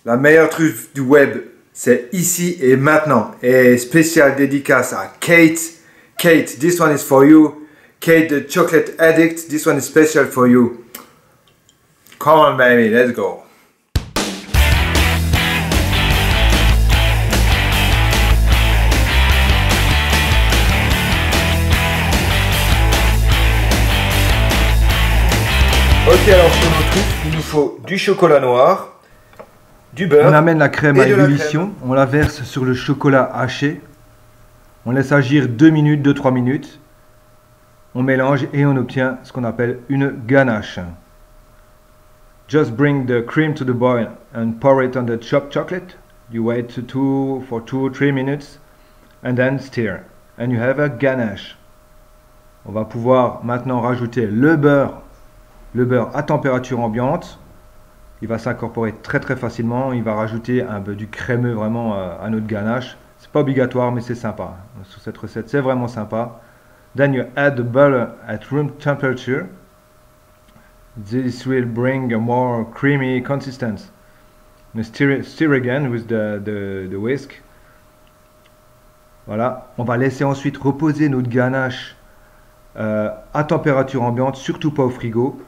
La meilleure truffe du web, c'est ici et maintenant. Et spécial dédicace à Kate. Kate, this one is for you. Kate, the chocolate addict, this one is special for you. Come on, baby, let's go. Ok, alors pour nos truffes, il nous faut du chocolat noir, du beurre. On amène la crème à et de la ébullition, crème. on la verse sur le chocolat haché. On laisse agir 2 minutes, 2-3 minutes. On mélange et on obtient ce qu'on appelle une ganache. Just bring the cream to the boil and pour it on the chopped chocolate. You wait for 2 or 3 minutes and then stir. And you have a ganache. On va pouvoir maintenant rajouter le beurre à température ambiante. Il va s'incorporer très très facilement. Il va rajouter du crémeux vraiment à notre ganache. C'est pas obligatoire mais c'est sympa. Sur cette recette c'est vraiment sympa. Then you add the butter at room temperature. This will bring a more creamy consistency. You stir again with the whisk. Voilà. On va laisser ensuite reposer notre ganache à température ambiante, surtout pas au frigo.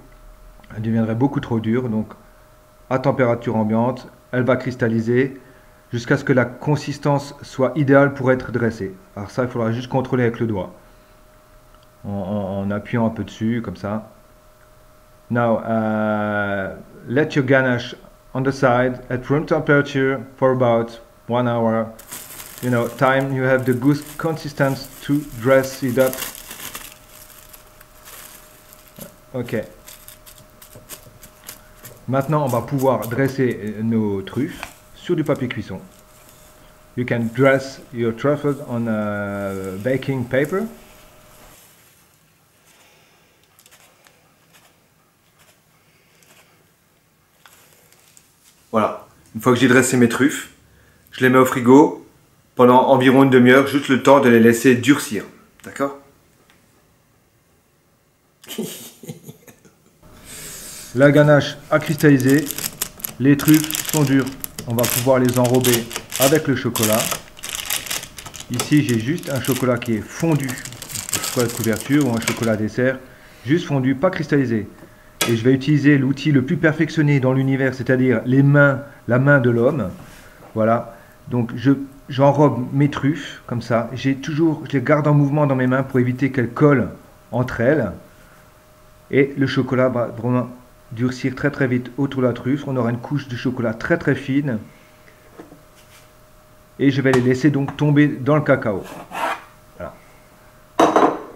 Elle deviendrait beaucoup trop dure, donc à température ambiante, elle va cristalliser jusqu'à ce que la consistance soit idéale pour être dressée. Alors ça, il faudra juste contrôler avec le doigt, en appuyant un peu dessus, comme ça. Now, let your ganache on the side at room temperature for about 1 hour. You know, time you have the good consistency to dress it up. Ok. Maintenant, on va pouvoir dresser nos truffes sur du papier cuisson. You can dress your truffles on a baking paper. Voilà. Une fois que j'ai dressé mes truffes, je les mets au frigo pendant environ une demi-heure, juste le temps de les laisser durcir. D'accord? La ganache a cristallisé, les truffes sont dures, on va pouvoir les enrober avec le chocolat. Ici j'ai juste un chocolat qui est fondu, un chocolat de couverture ou un chocolat dessert, juste fondu, pas cristallisé. Et je vais utiliser l'outil le plus perfectionné dans l'univers, c'est-à-dire la main de l'homme. Voilà, donc j'enrobe mes truffes comme ça, je les garde en mouvement dans mes mains pour éviter qu'elles collent entre elles. Et le chocolat va vraiment durcir très très vite autour de la truffe. On aura une couche de chocolat très très fine. Et je vais les laisser donc tomber dans le cacao. Voilà.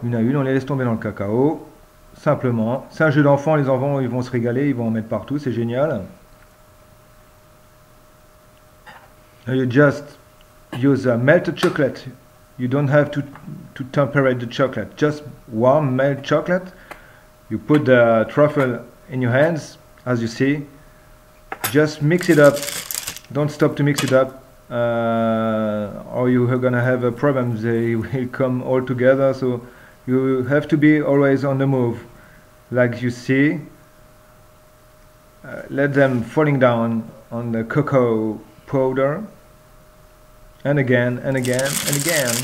Une à une, on les laisse tomber dans le cacao. Simplement. C'est un jeu d'enfant, les enfants ils vont se régaler, ils vont en mettre partout, c'est génial. You just use a melted chocolate. You don't have to temperate the chocolate. Just warm melted chocolate. You put the truffle in your hands, as you see. Just mix it up. Don't stop to mix it up, or you are gonna have a problem. They will come all together. So you have to be always on the move, like you see. Let them falling down on the cocoa powder, and again and again and again.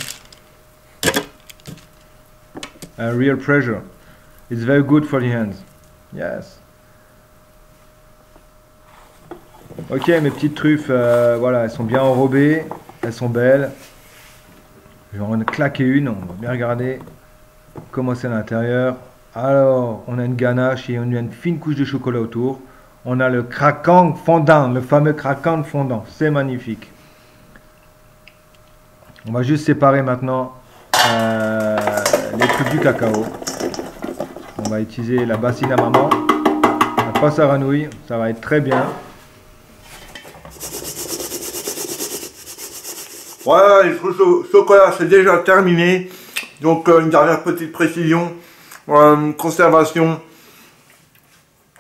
A real pressure. It's very good for the hands. Yes. Ok, mes petites truffes, voilà, elles sont bien enrobées, elles sont belles. Je vais en claquer une, on va bien regarder comment c'est à l'intérieur. Alors, on a une ganache et on a une fine couche de chocolat autour. On a le craquant fondant, le fameux craquant fondant. C'est magnifique. On va juste séparer maintenant les trucs du cacao. On va utiliser la bassine à maman. La passe à ranouille, ça va être très bien. Voilà, les trucs au chocolat, c'est déjà terminé. Donc, une dernière petite précision. Conservation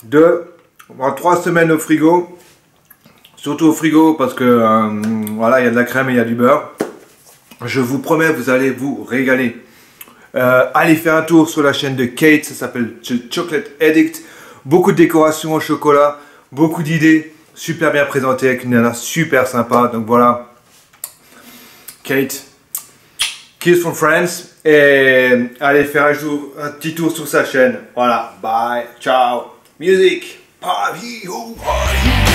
de 3 semaines au frigo. Surtout au frigo parce que voilà, il y a de la crème et il y a du beurre. Je vous promets, vous allez vous régaler. Allez faire un tour sur la chaîne de Kate, ça s'appelle Chocolate Addict. Beaucoup de décorations au chocolat, beaucoup d'idées. super bien présenté avec une nana super sympa. Donc voilà, Kate, kiss from friends. Et allez faire un petit tour sur sa chaîne. Voilà, bye, ciao, music. Party, oh, party.